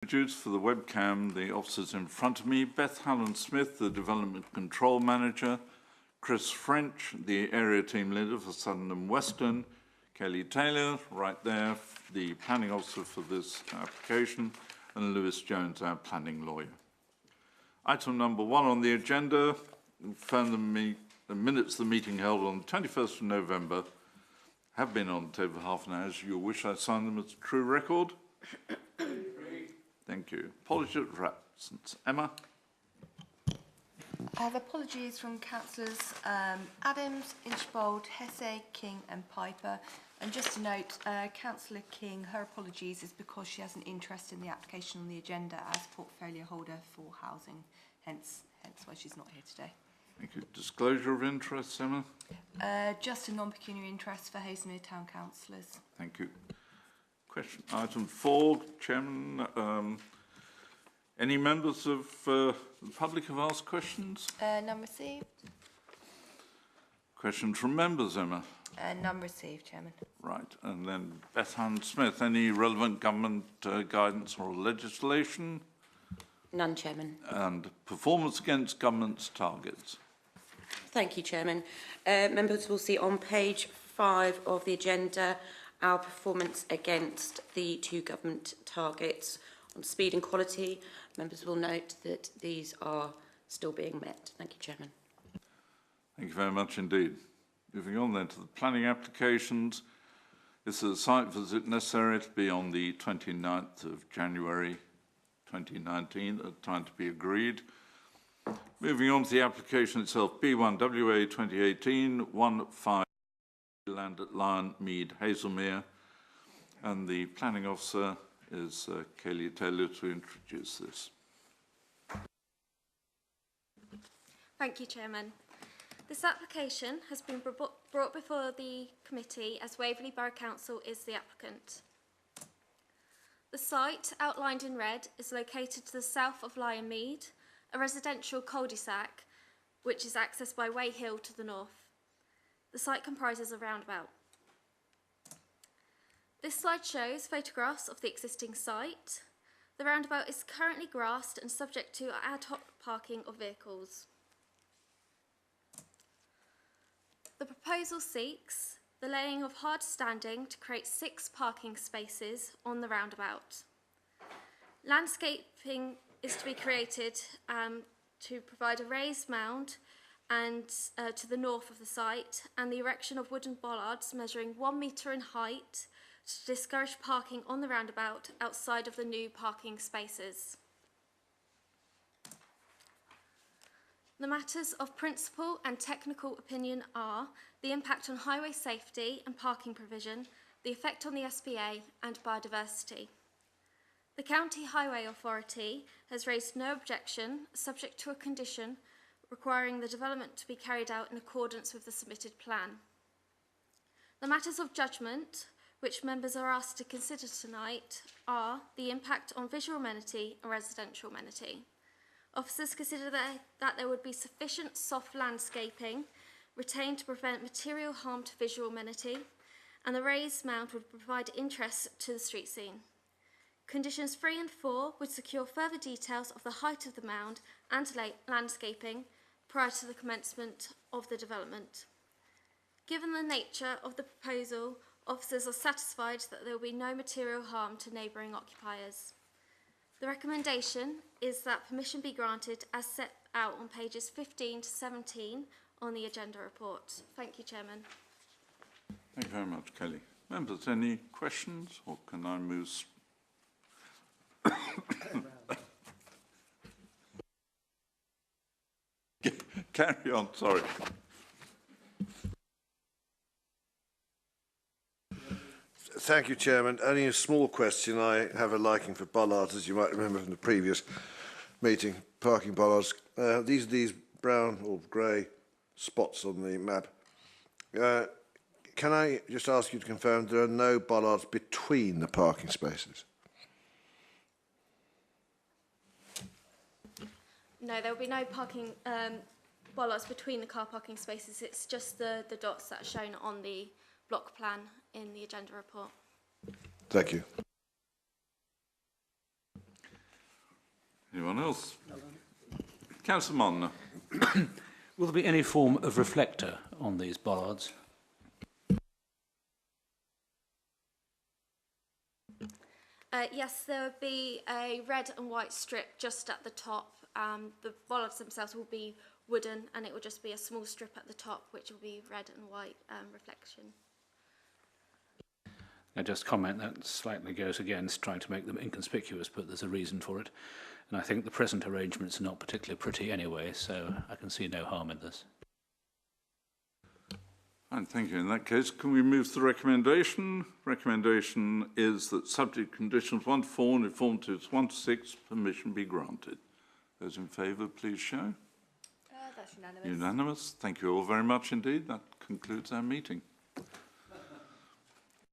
Introduce for the webcam the officers in front of me: Beth Hallam-Smith, the Development Control Manager; Chris French, the Area Team Leader for Southern and Western; Kelly Taylor, right there, the Planning Officer for this application; and Lewis Jones, our Planning Lawyer. Item number 1 on the agenda: confirm the minutes of the meeting held on the 21st of November have been on the table for half an hour. As you wish, I sign them as a true record. Thank you. Apologies for absence. Emma? I have apologies from councillors Adams, Inchbold, Hesse, King and Piper. And just to note, Councillor King, her apologies is because she has an interest in the application on the agenda as portfolio holder for housing, hence why she's not here today. Thank you. Disclosure of interest, Emma? Just a non-pecuniary interest for Haslemere Town Councillors. Thank you. Question item 4, Chairman. Any members of the public have asked questions? None received. Questions from members, Emma? None received, Chairman. Right, and then Beth Hallam-Smith, any relevant government guidance or legislation? None, Chairman. And performance against government's targets? Thank you, Chairman. Members will see on page 5 of the agenda our performance against the 2 government targets on speed and quality. Members will note that these are still being met. Thank you, Chairman. Thank you very much indeed. Moving on then to the planning applications. Is the site visit necessary to be on the 29th of January 2019, a time to be agreed? Moving on to the application itself, B1WA 2018-15 Land at Lion Mead, Haslemere, and the planning officer is Kelly Taylor to introduce this. Thank you, Chairman. This application has been brought before the committee as Waverley Borough Council is the applicant. The site, outlined in red, is located to the south of Lion Mead, a residential cul-de-sac which is accessed by Way Hill to the north. The site comprises a roundabout. This slide shows photographs of the existing site. The roundabout is currently grassed and subject to ad hoc parking of vehicles. The proposal seeks the laying of hard standing to create 6 parking spaces on the roundabout. Landscaping is to be created to provide a raised mound and to the north of the site, and the erection of wooden bollards measuring 1 metre in height to discourage parking on the roundabout outside of the new parking spaces. The matters of principal and technical opinion are the impact on highway safety and parking provision, the effect on the SPA and biodiversity. The County Highway Authority has raised no objection, subject to a condition requiring the development to be carried out in accordance with the submitted plan. The matters of judgment, which members are asked to consider tonight, are the impact on visual amenity and residential amenity. Officers consider that there would be sufficient soft landscaping retained to prevent material harm to visual amenity, and the raised mound would provide interest to the street scene. Conditions 3 and 4 would secure further details of the height of the mound and landscaping prior to the commencement of the development. Given the nature of the proposal, officers are satisfied that there will be no material harm to neighbouring occupiers. The recommendation is that permission be granted as set out on pages 15 to 17 on the agenda report. Thank you, Chairman. Thank you very much, Kelly. Members, any questions, or can I move? Carry on, sorry. Thank you, Chairman. Only a small question. I have a liking for bollards, as you might remember from the previous meeting, parking bollards. These brown or grey spots on the map. Can I just ask you to confirm there are no bollards between the parking spaces? No, there will be no parking bollards between the car parking spaces. It's just the dots that are shown on the block plan in the agenda report. Thank you. Anyone else? Councillor Monner. Will there be any form of reflector on these bollards? Yes, there would be a red and white strip just at the top. The bollards themselves will be wooden, and it will just be a small strip at the top, which will be red and white reflection. I just comment that slightly goes against trying to make them inconspicuous, but there's a reason for it. And I think the present arrangements are not particularly pretty anyway, so I can see no harm in this. Fine, thank you. In that case, can we move to the recommendation? Recommendation is that subject conditions 1 to 4 and informatives 1 to 6 permission be granted. Those in favour, please show. That's unanimous. Unanimous. Thank you all very much indeed. That concludes our meeting.